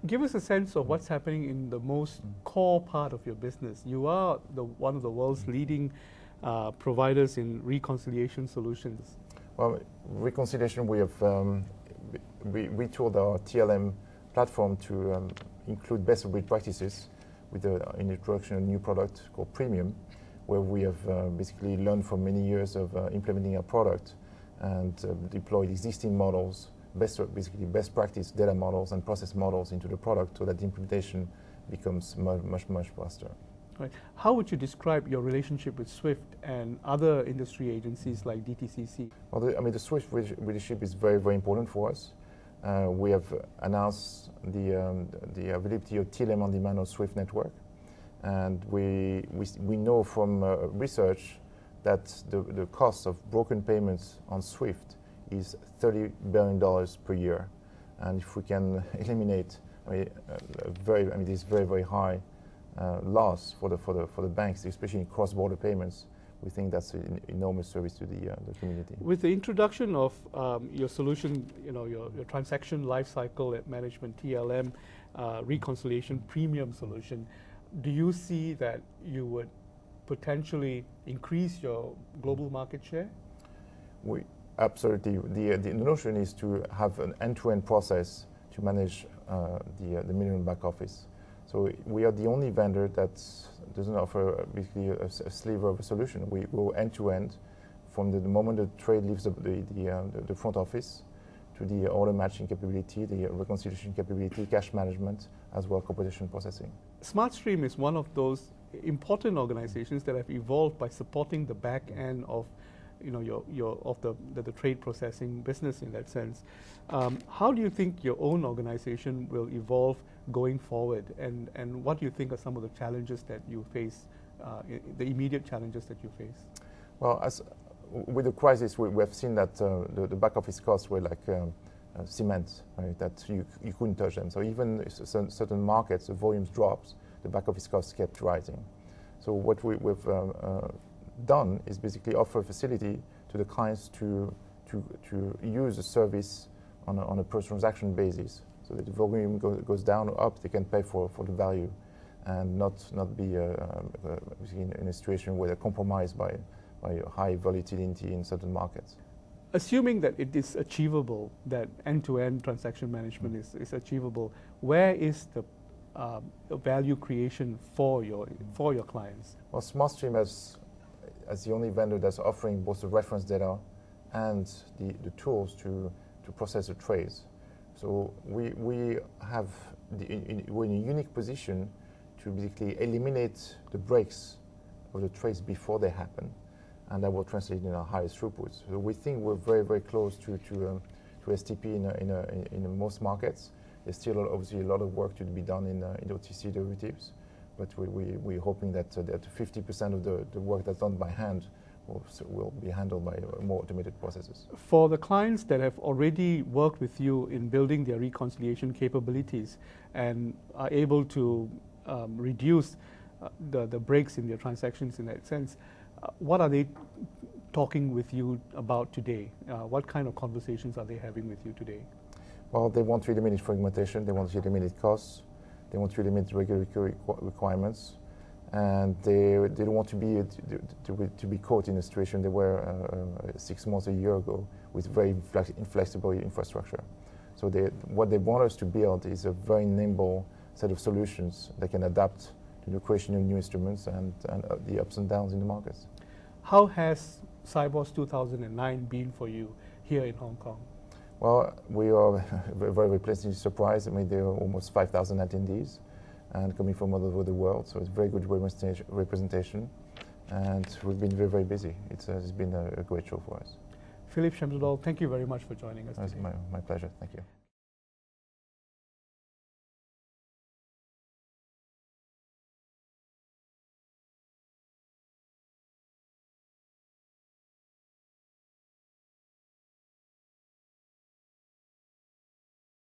Give us a sense of what's happening in the most core part of your business. You are one of the world's leading providers in reconciliation solutions. Well, reconciliation, we have retooled our TLM platform to include best-of-breed practices with the introduction of a new product called Premium, where we have basically learned from many years of implementing our product and deployed existing models, basically best practice data models and process models into the product so that the implementation becomes much faster. Right. How would you describe your relationship with SWIFT and other industry agencies like DTCC? Well, the SWIFT relationship is very important for us. We have announced the availability of TLM on demand on SWIFT network, and we know from research that the cost of broken payments on SWIFT is $30 billion per year, and if we can eliminate this very high loss for the banks, especially in cross-border payments, we think that's an enormous service to the community. With the introduction of your solution, your transaction lifecycle management, TLM, reconciliation premium solution, do you see that you would potentially increase your global market share? Absolutely. The notion is to have an end-to-end process to manage the middle and back office. So we are the only vendor that doesn't offer basically a sliver of a solution. We go end-to-end from the moment the trade leaves the front office to the order matching capability, the reconciliation capability, cash management, as well as competition processing. SmartStream is one of those important organizations that have evolved by supporting the back end of the trade processing business in that sense. How do you think your own organization will evolve going forward, and what do you think are some of the challenges that you face, the immediate challenges that you face? Well, with the crisis, we have seen that the back office costs were like cement, right? That you couldn't touch them. So even certain markets, the volumes drops, the back office costs kept rising. So what we've done is basically offer a facility to the clients to use the service on a per transaction basis, so that the volume goes down or up, they can pay for the value, and not be in a situation where they're compromised by high volatility in certain markets. Assuming that it is achievable, that end-to-end transaction management is achievable, where is the value creation for your clients? Well, SmartStream as the only vendor that's offering both the reference data and the tools to process the trades. So we're in a unique position to basically eliminate the breaks of the trades before they happen, and that will translate in a higher throughput. So we think we're very close to STP in most markets. There's still obviously a lot of work to be done in OTC derivatives, but we're hoping that 50% of the work that's done by hand will be handled by more automated processes. For the clients that have already worked with you in building their reconciliation capabilities and are able to reduce the breaks in their transactions in that sense, what are they talking with you about today? What kind of conversations are they having with you today? Well, they want to eliminate fragmentation, they want to eliminate costs, they want to eliminate regulatory requirements, and they don't want to be caught in a situation they were 6 months, a year ago, with very inflexible infrastructure. So what they want us to build is a very nimble set of solutions that can adapt to the creation of new instruments and the ups and downs in the markets. How has Sibos 2009 been for you here in Hong Kong? Well, we are very pleasantly surprised. I mean, there are almost 5,000 attendees, and coming from all over the world, so it's very good representation, and we've been very busy. It's been a great show for us. Philippe Chambadal, thank you very much for joining us today. It's my pleasure. Thank you.